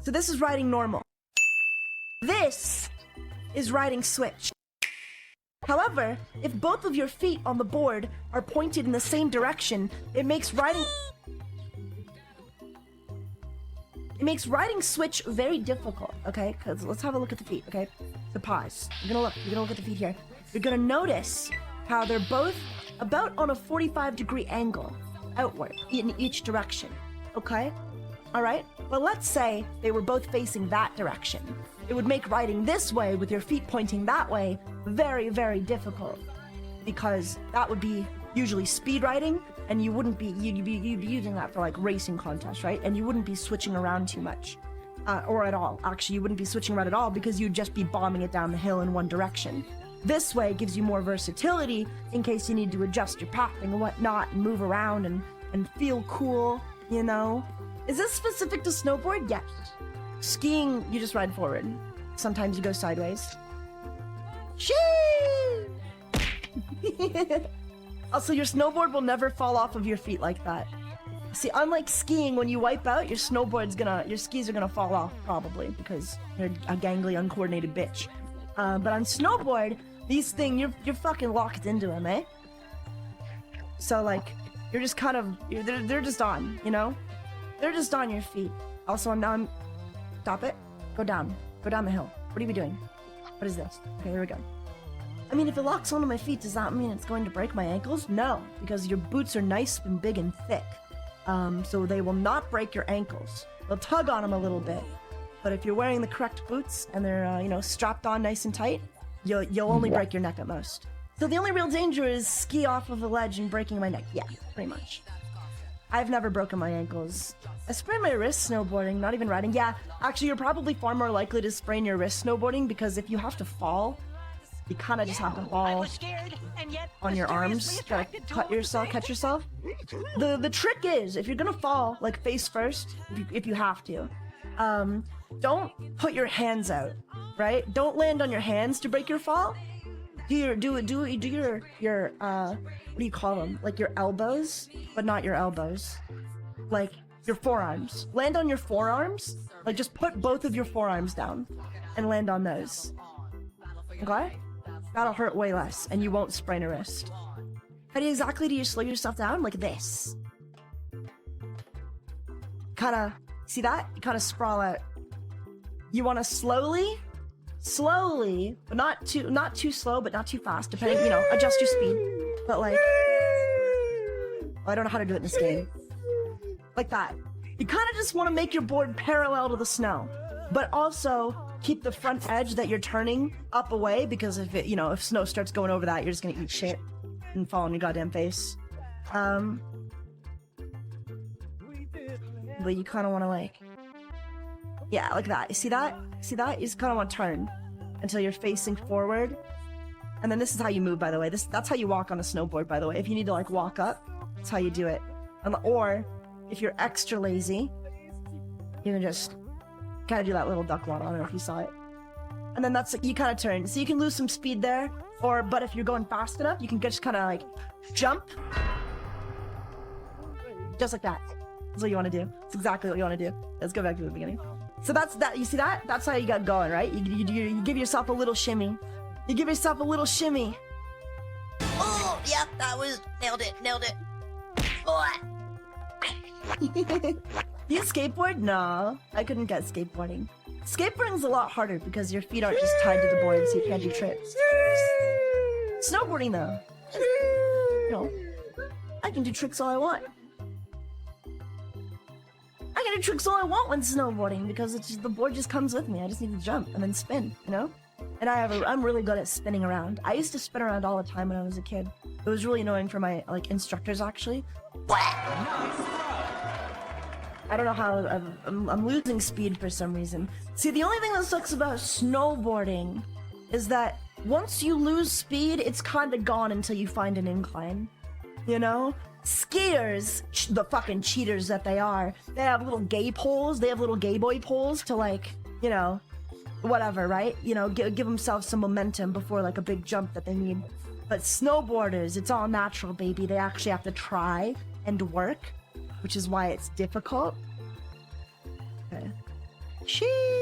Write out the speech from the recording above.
So this is riding normal. This is riding switch. However, if both of your feet on the board are pointed in the same direction, it makes riding switch very difficult, okay? Because let's have a look at the feet, okay? So pause. You're gonna look at the feet here. You're gonna notice how they're both about on a 45-degree angle outward in each direction, okay? All right? But let's say they were both facing that direction. It would make riding this way with your feet pointing that way very, very difficult, because that would be usually speed riding, and you'd be using that for like racing contests, right? And you wouldn't be switching around too much, or at all. Actually, you wouldn't be switching around at all because you'd just be bombing it down the hill in one direction. This way gives you more versatility in case you need to adjust your pathing and whatnot and move around and feel cool, you know? Is this specific to snowboard? Yes. Skiing, you just ride forward. Sometimes you go sideways. Shee! Also, your snowboard will never fall off of your feet like that. See, unlike skiing, when you wipe out, your skis are gonna fall off probably because you're a gangly, uncoordinated bitch. But on snowboard, these things, you're fucking locked into them, eh? So like, you're just kind of, they're just on, you know? They're just on your feet. Also, I'm stop it. Go down the hill. What are we doing? What is this? Okay, here we go. I mean, if it locks onto my feet, does that mean it's going to break my ankles? No, because your boots are nice and big and thick. So they will not break your ankles. They'll tug on them a little bit. But if you're wearing the correct boots and they're, you know, strapped on nice and tight, you'll only break your neck at most. So the only real danger is ski off of a ledge and breaking my neck. Yeah, pretty much. I've never broken my ankles. I sprained my wrist snowboarding, not even riding. Yeah, actually, you're probably far more likely to sprain your wrist snowboarding because if you have to fall, you kind of just have to fall on your arms. Gotta catch yourself. The trick is, if you're gonna fall, like face first, if you have to, don't put your hands out, right? Don't land on your hands to break your fall. Do your what do you call them? Like your elbows, but not your elbows. Like your forearms. Land on your forearms. Like just put both of your forearms down and land on those. Okay? That'll hurt way less and you won't sprain a wrist. How do you slow yourself down? Like this. Kinda, see that? You kinda sprawl out. You wanna slowly, but not too slow, but not too fast, depending, you know, adjust your speed. But like, I don't know how to do it in this game. Like that. You kind of just want to make your board parallel to the snow, but also keep the front edge that you're turning up away, because if it, you know, if snow starts going over that, you're just gonna eat shit and fall on your goddamn face. But you kind of want to like, yeah, like that. You see that? See that? You just kind of want to turn until you're facing forward. And then this is how you move, by the way. That's how you walk on a snowboard, by the way. If you need to like walk up, that's how you do it. Or if you're extra lazy, you can just kind of do that little duck walk. I don't know if you saw it. And then that's, you kind of turn. So you can lose some speed there. But if you're going fast enough, you can just kind of like jump. Just like that. That's what you want to do. That's exactly what you want to do. Let's go back to the beginning. So that's that. You see that? That's how you got going, right? You give yourself a little shimmy. You give yourself a little shimmy. Oh, yep, that was nailed it. Oh. You skateboard? No, I couldn't get skateboarding. Skateboarding's a lot harder because your feet aren't just tied to the board, so you can't do tricks. Snowboarding, though, you know, I can do tricks all I want. I can do tricks all I want when snowboarding because it's just, the board just comes with me. I just need to jump and then spin, you know? And I'm really good at spinning around. I used to spin around all the time when I was a kid. It was really annoying for my like instructors, actually. I don't know how I'm losing speed for some reason. See, the only thing that sucks about snowboarding is that once you lose speed, it's kind of gone until you find an incline. You know? Skiers, the fucking cheaters that they are, they have little gay poles. They have little gay boy poles to like, you know, whatever, right? You know, give themselves some momentum before like a big jump that they need. But snowboarders, it's all natural, baby. They actually have to try and work, which is why it's difficult. Okay. Sheesh.